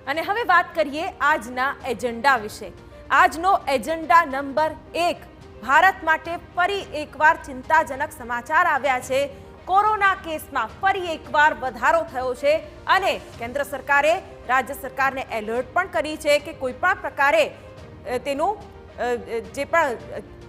અને હવે વાત કરીએ આજના એજન્ડા વિશે। આજનો એજન્ડા નંબર 1 ભારત માટે ફરી એકવાર ચિંતાજનક સમાચાર આવ્યા છે। કોરોના કેસમાં ફરી એકવાર વધારો થયો છે અને કેન્દ્ર સરકારે રાજ્ય સરકારને એલર્ટ પણ કરી છે કે કોઈ પણ પ્રકારે તેનું જે પણ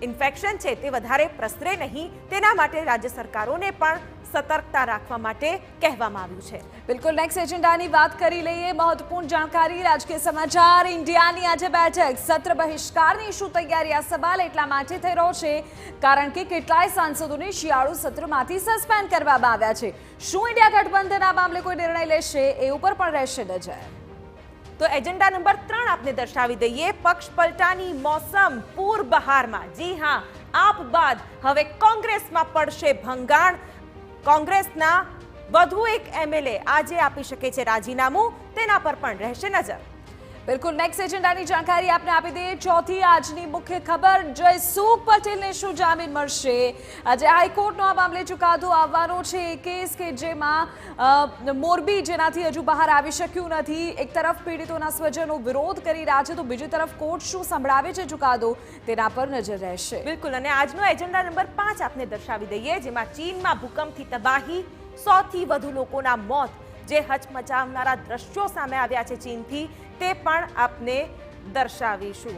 ઇન્ફેક્શન છે તે વધારે પ્રસરે નહીં, તેના માટે રાજ્ય સરકારોને પણ સતર્કતા રાખવા માટે કહેવામાં આવ્યું છે। બિલકુલ, નેક્સ્ટ એજન્ડાની વાત કરી લઈએ। મહત્વપૂર્ણ જાણકારી, રાજકીય સમાચાર। ઇન્ડિયાની આજે બેઠક, સત્ર બહિષ્કારની શું તૈયારી? આ સવાલ એટલા માટે થઈ રહ્યો છે કારણ કે કેટલાય સાંસદોને શિયાળુ સત્રમાંથી સસ્પેન્ડ કરવામાં આવ્યા છે। શું ઇન્ડિયા ગઠબંધન આ મામલે કોઈ નિર્ણય લેશે, એ ઉપર પણ રહેશે નજર। તો એજન્ડા નંબર 3 આપને દર્શાવી દઈએ। પક્ષ પલટાની મોસમ પૂર બહારમાં। જી હા, આપ બાદ હવે કોંગ્રેસમાં પડશે ભંગાણ। કોંગ્રેસના વધુ એક એમએલએ આજે આપી શકે છે રાજીનામું, તેના પર પણ રહેશે નજર। બિલકુલ, નેક્સ્ટ એજન્ડાની જાણકારી આપને આપી દઈએ। ચોથી આજની મુખ્ય ખબર, જયસુખ પટેલને શું જામીન મળશે? આજે હાઈકોર્ટનો આ મામલે ચુકાદો આવવાનો છે। કેસ કે જેમાં મોરબી જેનાથી હજુ બહાર આવી શક્યું નથી। એક તરફ પીડિતોના સ્વજનો વિરોધ કરી રહ્યા છે, તો બીજી તરફ કોર્ટ શું સંભળાવે છે ચુકાદો, તેના પર નજર રહેશે। બિલકુલ, અને આજનો એજન્ડા નંબર 5 આપને દર્શાવી દઈએ, જેમાં ચીનમાં ભૂકંપથી તબાહી, 100 થી વધુ લોકોના મોત, જે હચમચાવનારા દ્રશ્યો સામે આવ્યા છે ચીનથી, તે પણ આપને દર્શાવીશું।